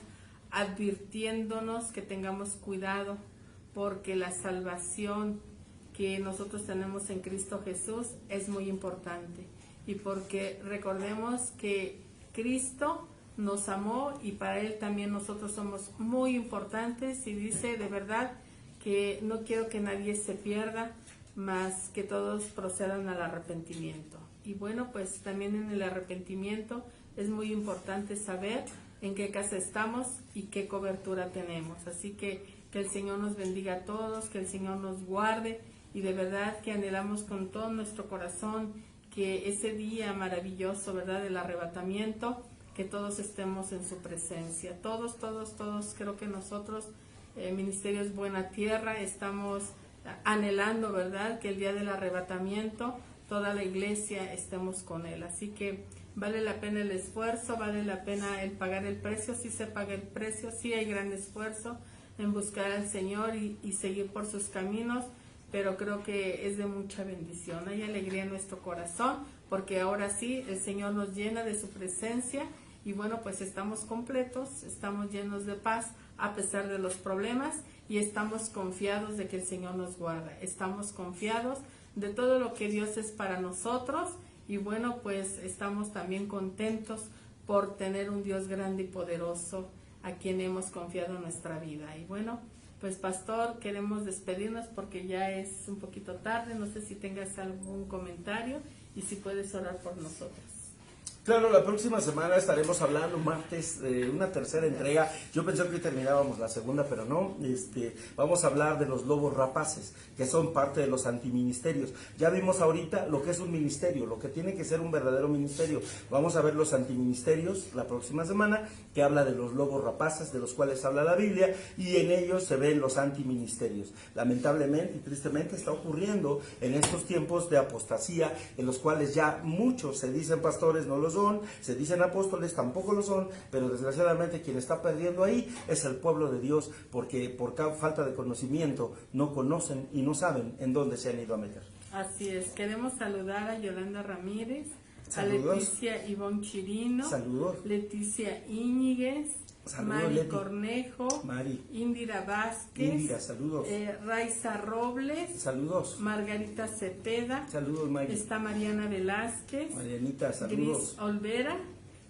advirtiéndonos que tengamos cuidado, porque la salvación que nosotros tenemos en Cristo Jesús es muy importante, y porque recordemos que Cristo nos amó, y para Él también nosotros somos muy importantes, y dice de verdad que no quiero que nadie se pierda, mas que todos procedan al arrepentimiento. Y bueno, pues también en el arrepentimiento es muy importante saber en qué casa estamos y qué cobertura tenemos. Así que el Señor nos bendiga a todos, que el Señor nos guarde, y de verdad que anhelamos con todo nuestro corazón que ese día maravilloso, ¿verdad?, del arrebatamiento, que todos estemos en su presencia. Todos, creo que nosotros, Ministerios Buena Tierra, estamos anhelando, ¿verdad?, que el día del arrebatamiento toda la iglesia estemos con Él. Así que vale la pena el esfuerzo, vale la pena el pagar el precio. Sí se paga el precio, sí hay gran esfuerzo en buscar al Señor y seguir por sus caminos, pero creo que es de mucha bendición. Hay alegría en nuestro corazón, porque ahora sí el Señor nos llena de su presencia, y bueno, pues estamos completos, estamos llenos de paz a pesar de los problemas, y estamos confiados de que el Señor nos guarda, estamos confiados de todo lo que Dios es para nosotros, y bueno, pues estamos también contentos por tener un Dios grande y poderoso a quien hemos confiado nuestra vida. Y bueno, pues pastor, queremos despedirnos porque ya es un poquito tarde. No sé si tengas algún comentario y si puedes orar por nosotros. Claro, la próxima semana estaremos hablando martes de una tercera entrega. Yo pensé que hoy terminábamos la segunda, pero no. Vamos a hablar de los lobos rapaces, que son parte de los antiministerios. Ya vimos ahorita lo que es un ministerio, lo que tiene que ser un verdadero ministerio. Vamos a ver los antiministerios la próxima semana, que habla de los lobos rapaces, de los cuales habla la Biblia, y en ellos se ven los antiministerios. Lamentablemente y tristemente está ocurriendo en estos tiempos de apostasía, en los cuales ya muchos se dicen pastores, no los son, se dicen apóstoles, tampoco lo son, pero desgraciadamente quien está perdiendo ahí es el pueblo de Dios, porque por falta de conocimiento no conocen y no saben en dónde se han ido a meter. Así es, queremos saludar a Yolanda Ramírez, Saludos. a Leticia Ivonne Chirino, Saludos. Leticia Íñiguez, Saludos, Mari Leti. Cornejo, Mari. Indira Vázquez, Indira, saludos. Raiza Robles, Saludos. Margarita Cepeda, Saludos, Mari. está Mariana Velázquez, Marianita, saludos. Gris Olvera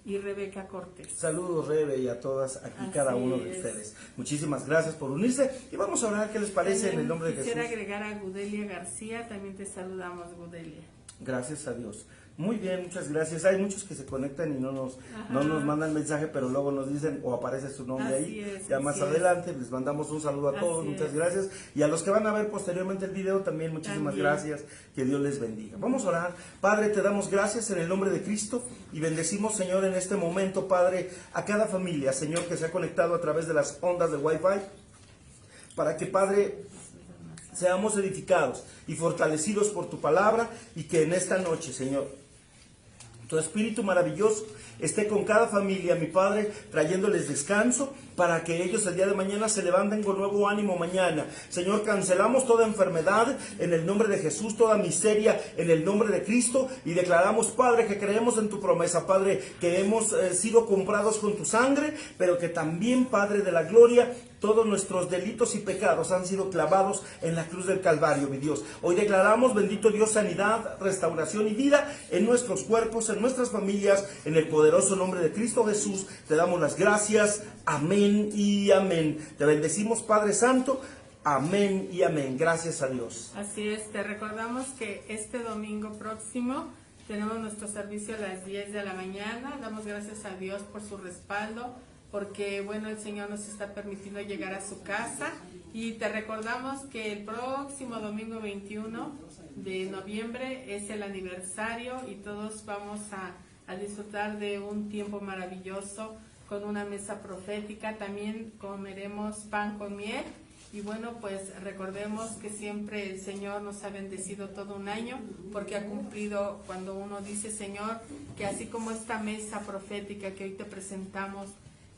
y Rebeca Cortés. Saludos, Rebe, y a todas aquí, Así cada uno de es. ustedes. Muchísimas gracias por unirse y vamos a hablar qué les parece en el nombre de Jesús. Quisiera agregar a Gudelia García, también te saludamos, Gudelia. Gracias a Dios. Muy bien, muchas gracias. Hay muchos que se conectan y no nos mandan mensaje, pero luego nos dicen o aparece su nombre Así ahí. es, Ya más así adelante les mandamos un saludo a todos, Así muchas es. gracias. Y a los que van a ver posteriormente el video también muchísimas También. gracias. Que Dios les bendiga. Vamos a orar. Padre, te damos gracias en el nombre de Cristo y bendecimos, Señor, en este momento, Padre, a cada familia, Señor, que se ha conectado a través de las ondas de Wi-Fi, para que, Padre, seamos edificados y fortalecidos por tu palabra y que en esta noche, Señor, tu Espíritu maravilloso esté con cada familia, mi Padre, trayéndoles descanso para que ellos el día de mañana se levanten con nuevo ánimo mañana. Señor, cancelamos toda enfermedad en el nombre de Jesús, toda miseria en el nombre de Cristo y declaramos, Padre, que creemos en tu promesa, Padre, que hemos sido comprados con tu sangre, pero que también, Padre de la gloria, todos nuestros delitos y pecados han sido clavados en la cruz del Calvario, mi Dios. Hoy declaramos, bendito Dios, sanidad, restauración y vida en nuestros cuerpos, en nuestras familias, en el poderoso nombre de Cristo Jesús. Te damos las gracias. Amén y amén. Te bendecimos, Padre Santo. Amén y amén. Gracias a Dios. Así es, te recordamos que este domingo próximo tenemos nuestro servicio a las 10 de la mañana. Damos gracias a Dios por su respaldo, porque bueno, el Señor nos está permitiendo llegar a su casa. Y te recordamos que el próximo domingo 21 de noviembre es el aniversario y todos vamos a disfrutar de un tiempo maravilloso con una mesa profética. También comeremos pan con miel. Y bueno, pues recordemos que siempre el Señor nos ha bendecido todo un año, porque ha cumplido cuando uno dice, Señor, que así como esta mesa profética que hoy te presentamos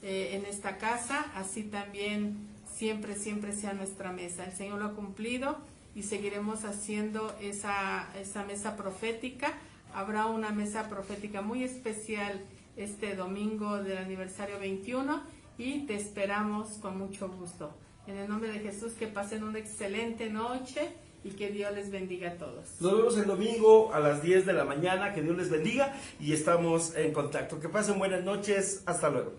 en esta casa, así también siempre sea nuestra mesa. El Señor lo ha cumplido y seguiremos haciendo esa mesa profética. Habrá una mesa profética muy especial este domingo del aniversario 21 y te esperamos con mucho gusto. En el nombre de Jesús, que pasen una excelente noche y que Dios les bendiga a todos. Nos vemos el domingo a las 10 de la mañana. Que Dios les bendiga y estamos en contacto. Que pasen buenas noches. Hasta luego.